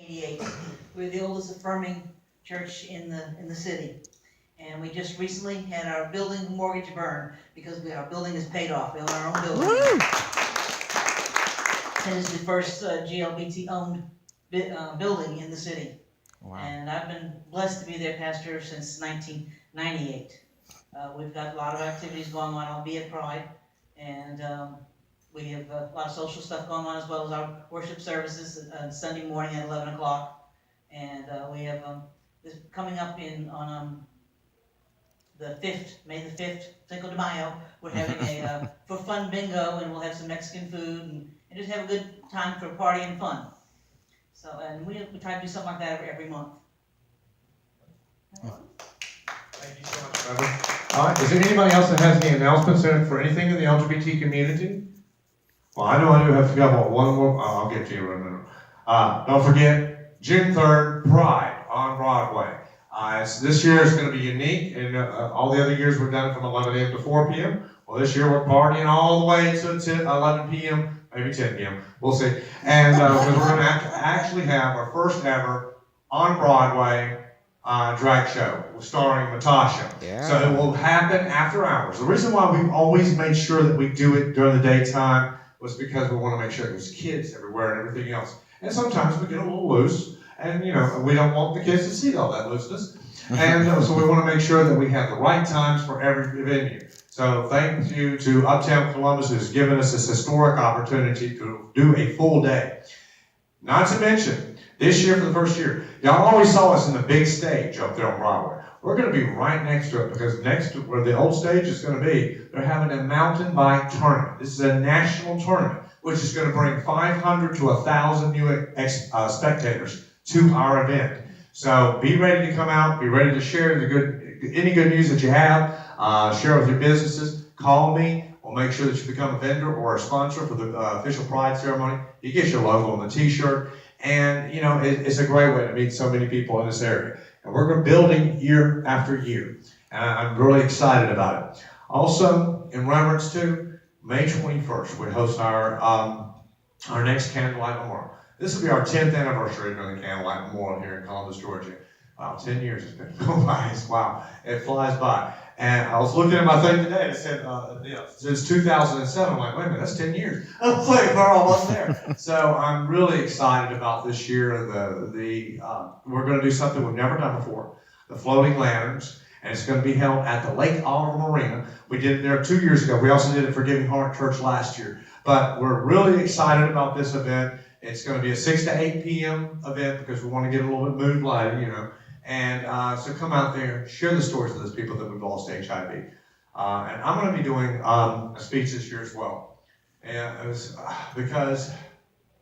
1988. We're the oldest affirming church in the city. And we just recently had our building mortgage burn because our building is paid off. We own our own building. Woo! And it's the first GLBT-owned building in the city. Wow. And I've been blessed to be their pastor since 1998. We've got a lot of activities going on. I'll be at Pride, and we have a lot of social stuff going on, as well as our worship services Sunday morning at 11 o'clock. And we have this coming up on the 5th, May the 5th, Cinco de Mayo. We're having a for fun bingo, and we'll have some Mexican food and just have a good time for party and fun. So, and we try to do something like that every month. Thank you so much, Reverend. All right, is there anybody else that has any announcements for anything in the LGBT community? Well, I know I do have to go one more. I'll get to you in a minute. Don't forget, June 3rd, Pride on Broadway. This year is going to be unique, and all the other years we've done it from 11 a.m. to 4 p.m. Well, this year we're partying all the way to 11 p.m., maybe 10 p.m. We'll see. And because we're going to actually have our first ever on Broadway drag show starring Natasha. Yeah. So it will happen after hours. The reason why we've always made sure that we do it during the daytime was because we want to make sure there's kids everywhere and everything else. And sometimes we get a little loose, and we don't want the kids to see all that looseness. And so we want to make sure that we have the right times for every venue. So thank you to Uptown Columbus, who's given us this historic opportunity to do a full day. Not to mention, this year for the first year, y'all always saw us in the big stage up there on Broadway. We're going to be right next to it, because next to where the old stage is going to be, they're having a mountain bike tournament. This is a national tournament, which is going to bring 500 to 1,000 new spectators to our event. So be ready to come out, be ready to share any good news that you have, share with your businesses, call me. We'll make sure that you become a vendor or a sponsor for the official Pride ceremony. You get your logo on the t-shirt, and it's a great way to meet so many people in this area. And we're building year after year, and I'm really excited about it. Also, in reverence to May 21st, we host our next Candlelight Memorial. This will be our 10th anniversary during the Candlelight Memorial here in Columbus, Georgia. Wow, 10 years it's been going by. Wow, it flies by. And I was looking at my thing today, it said, since 2007, I'm like, wait a minute, that's 10 years. I was like, we're almost there. So I'm really excited about this year. We're going to do something we've never done before, the floating lanterns, and it's going to be held at the Lake Oliver Marina. We did it there 2 years ago. We also did it for Giving Heart Church last year. But we're really excited about this event. It's going to be a 6 to 8 p.m. event because we want to get a little bit mood lighted, And so come out there, share the stories of those people that we've lost to HIV. And I'm going to be doing a speech this year as well. And it was, because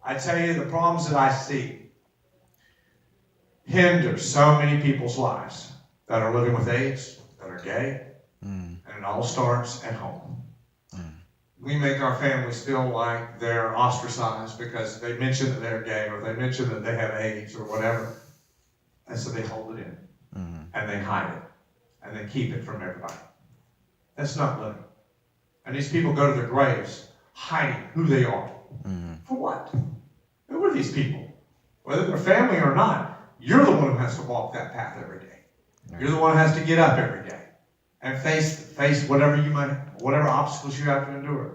I tell you, the problems that I see hinder so many people's lives that are living with AIDS, that are gay, and it all starts at home. We make our families feel like they're ostracized because they mention that they're gay, or they mention that they have AIDS or whatever. And so they hold it in, and they hide it, and they keep it from everybody. That's not living. And these people go to their graves hiding who they are. For what? Who are these people? Whether they're family or not, you're the one who has to walk that path every day. You're the one who has to get up every day and face whatever obstacles you have to endure.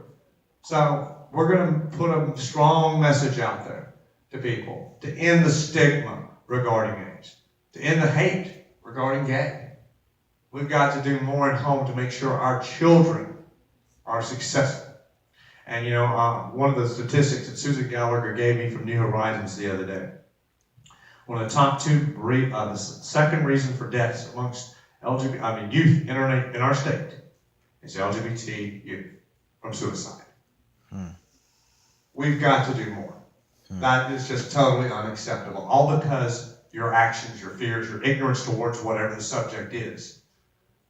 So we're going to put a strong message out there to people to end the stigma regarding AIDS, to end the hate regarding gay. We've got to do more at home to make sure our children are successful. And one of the statistics that Susan Gallagher gave me from New Horizons the other day, one of the top the second reason for deaths amongst youth in our state is LGBT youth from suicide. We've got to do more. That is just totally unacceptable. All because your actions, your fears, your ignorance towards whatever the subject is.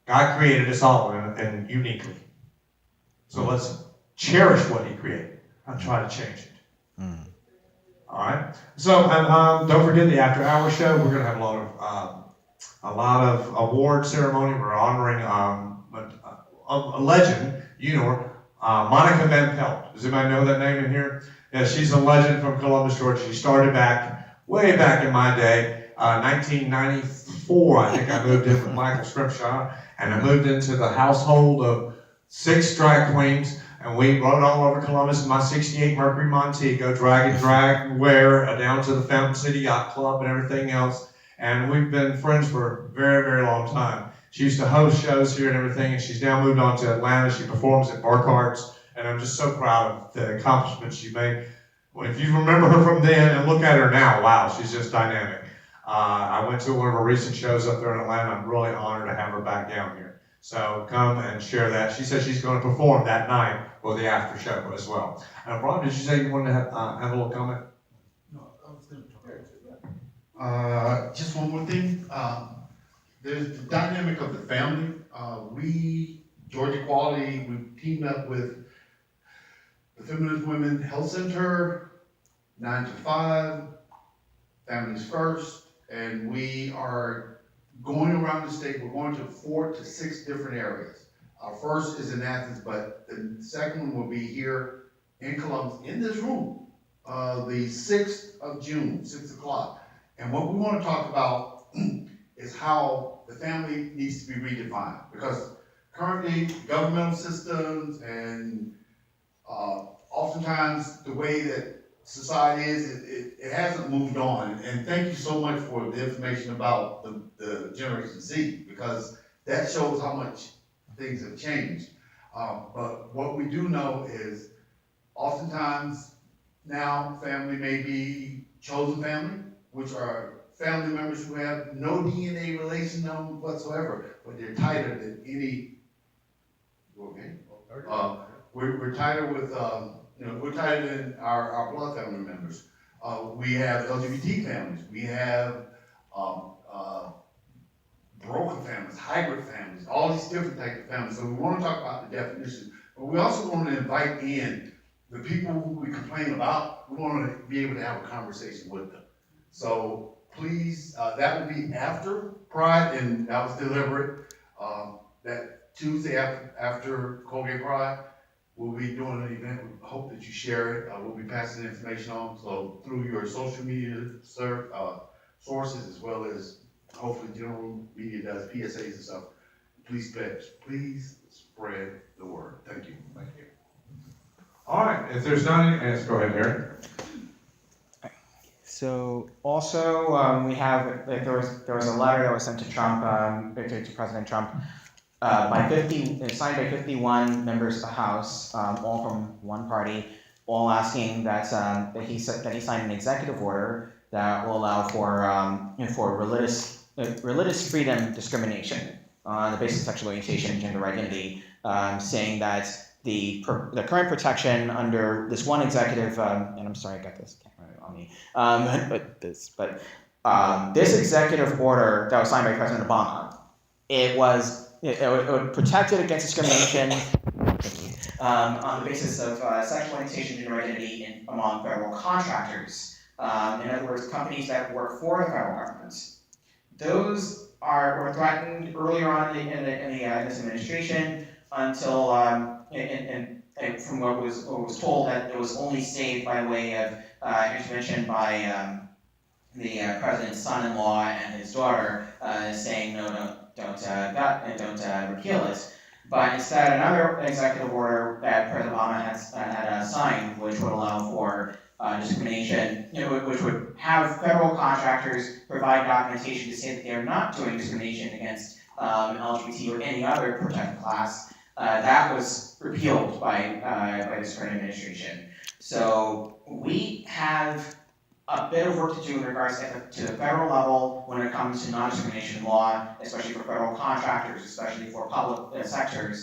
God created us all and uniquely. So let's cherish what He created and try to change it. All right. So don't forget the after-hour show. We're going to have a lot of award ceremony. We're honoring a legend, Monica Van Pelt. Does anybody know that name in here? Yeah, she's a legend from Columbus, Georgia. She started back way back in my day, 1994, I think I moved in with Michael Scrimshaw, and I moved into the household of 6 drag queens, and we rode all over Columbus in my 68 Mercury Montego, drag wear down to the Fountain City Yacht Club and everything else, and we've been friends for a very, very long time. She used to host shows here and everything, and she's now moved on to Atlanta. She performs at bar carts, and I'm just so proud of the accomplishments she made. Well, if you remember her from then and look at her now, wow, she's just dynamic. I went to one of her recent shows up there in Atlanta. I'm really honored to have her back down here. So come and share that. She says she's going to perform that night or the after show as well. Rob, did you say you wanted to have a little comment? No, I was going to talk about it. Just one more thing. There's the dynamic of the family. We, Georgia Equality, we teamed up with the Feminist Women Health Center, 9 to 5, Families First, and we are going around the state. We're going to 4 to 6 different areas. Our first is in Athens, but the second one will be here in Columbus, in this room, the 6th of June, 6 o'clock. And what we want to talk about is how the family needs to be redefined, because currently governmental systems and oftentimes the way that society is, it hasn't moved on. And thank you so much for the information about the Generation Z, because that shows how much things have changed. But what we do know is oftentimes now family may be chosen family, which are family members who have no DNA relation to them whatsoever, but they're tighter than any, okay? We're tighter with, we're tighter than our blood family members. We have LGBT families. We have broken families, hybrid families, all these different types of families. So we want to talk about the definitions, but we also want to invite in the people who we complain about. We want to be able to have a conversation with them. So please, that will be after Pride, and that was deliberate. That Tuesday after Colgate Pride, we'll be doing an event. We hope that you share it. We'll be passing the information on. So through your social media sources, as well as hopefully general media does PSAs and stuff. Please spread the word. Thank you. Thank you. All right, if there's not any, let's go ahead, Harry. So also we have there was a letter that was sent to Trump, to President Trump, signed by 51 members of the House, all from one party, all asking that he signed an executive order that will allow for religious freedom discrimination on the basis of sexual orientation and gender identity, saying that the current protection under this one executive, and I'm sorry I got this on me, this executive order that was signed by President Obama, it would protect it against discrimination on the basis of sexual orientation and gender identity among federal contractors. In other words, companies that work for the federal government. Those were threatened earlier on in this administration until, and from what was told, that it was only saved by way of intervention by the president's son-in-law and his daughter, saying no, don't repeal it. But instead, another executive order that President Obama had signed, which would allow for discrimination, which would have federal contractors provide documentation to say that they are not doing discrimination against LGBT or any other protected class. That was repealed by this current administration. So we have a bit of work to do in regards to the federal level when it comes to non-discrimination law, especially for federal contractors, especially for public sector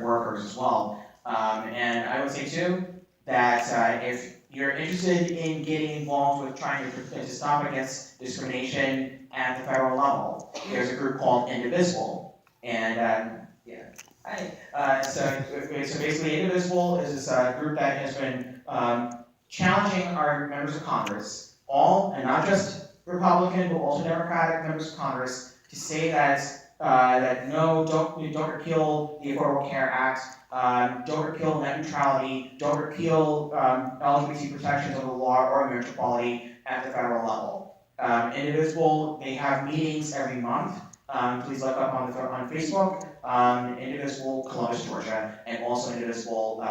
workers as well. And I would say too that if you're interested in getting involved with trying to stop against discrimination at the federal level, there's a group called Indivisible, and so basically Indivisible is this group that has been challenging our members of Congress, and not just Republican, but also Democratic members of Congress, to say that no, don't repeal the Affordable Care Act, don't repeal net neutrality, don't repeal LGBT protections of the law or marriage equality, at the federal level. Individuals may have meetings every month. Please look up on Facebook, Indivisible Columbus, Georgia, and also Indivisible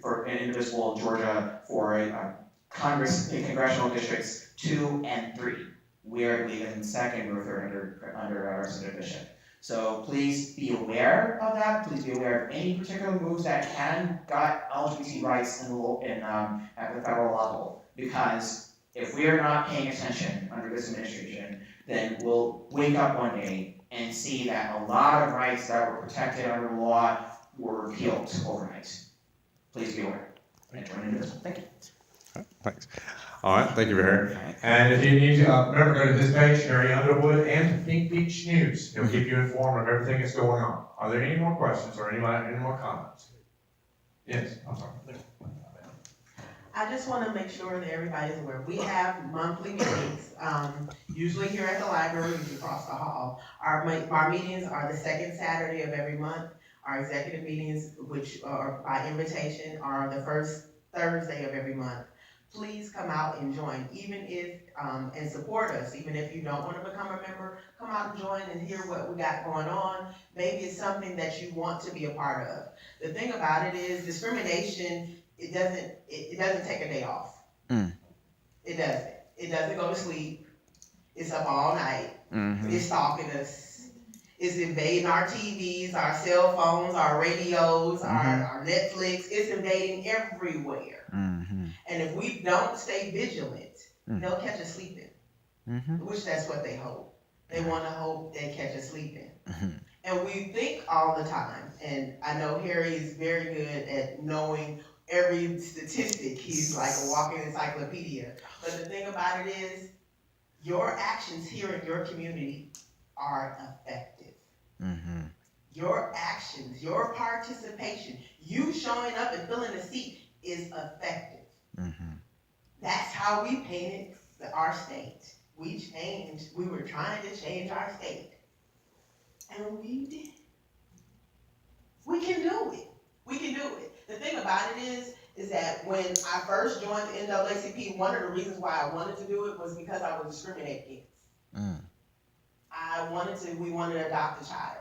for Indivisible Georgia for Congress in congressional districts 2 and 3. We are, I believe, in second or third under Representative Bishop. So please be aware of that. Please be aware of any particular moves that can gut LGBT rights at the federal level. Because if we are not paying attention under this administration, then we'll wake up one day and see that a lot of rights that were protected under the law were repealed overnight. Please be aware. And join in this. Thank you. Thanks. All right, thank you, Barry. And if you need to, remember, go to this page, Harry Underwood, and Pink Beach News. It'll keep you informed of everything that's going on. Are there any more questions or any more comments? Yes, I'm sorry. I just want to make sure that everybody's aware. We have monthly meetings, usually here at the library, usually across the hall. Our meetings are the second Saturday of every month. Our executive meetings, which are by invitation, are the first Thursday of every month. Please come out and join, even if, and support us. Even if you don't want to become a member, come out and join and hear what we got going on. Maybe it's something that you want to be a part of. The thing about it is discrimination, it doesn't take a day off. It doesn't. It doesn't go to sleep. It's up all night. It's stalking us. It's invading our TVs, our cell phones, our radios, our Netflix. It's invading everywhere. And if we don't stay vigilant, they'll catch us sleeping. Which that's what they hope. They want to hope they catch us sleeping. And we think all the time, and I know Harry is very good at knowing every statistic. He's like a walking encyclopedia. But the thing about it is, your actions here in your community are effective. Your actions, your participation, you showing up and filling a seat is effective. That's how we painted our state. We were trying to change our state. And we did. We can do it. We can do it. The thing about it is that when I first joined the NAACP, one of the reasons why I wanted to do it was because I was discriminated against. We wanted to adopt a child.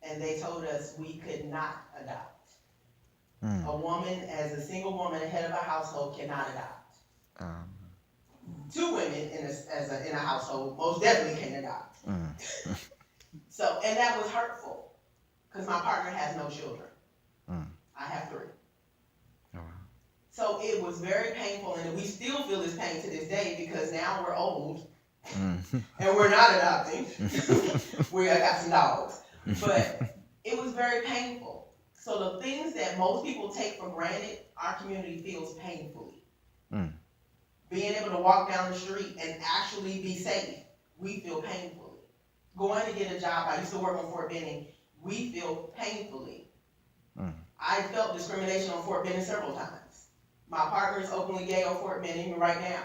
And they told us we could not adopt. A woman, as a single woman, head of a household, cannot adopt. Two women in a household most definitely can adopt. So, and that was hurtful, because my partner has no children. I have 3. So it was very painful, and we still feel this pain to this day, because now we're old, and we're not adopting. I got some dogs. But it was very painful. So the things that most people take for granted, our community feels painfully. Being able to walk down the street and actually be safe, we feel painfully. Going to get a job, I used to work on Fort Benning, we feel painfully. I felt discrimination on Fort Benning several times. My partner is openly gay on Fort Benning right now.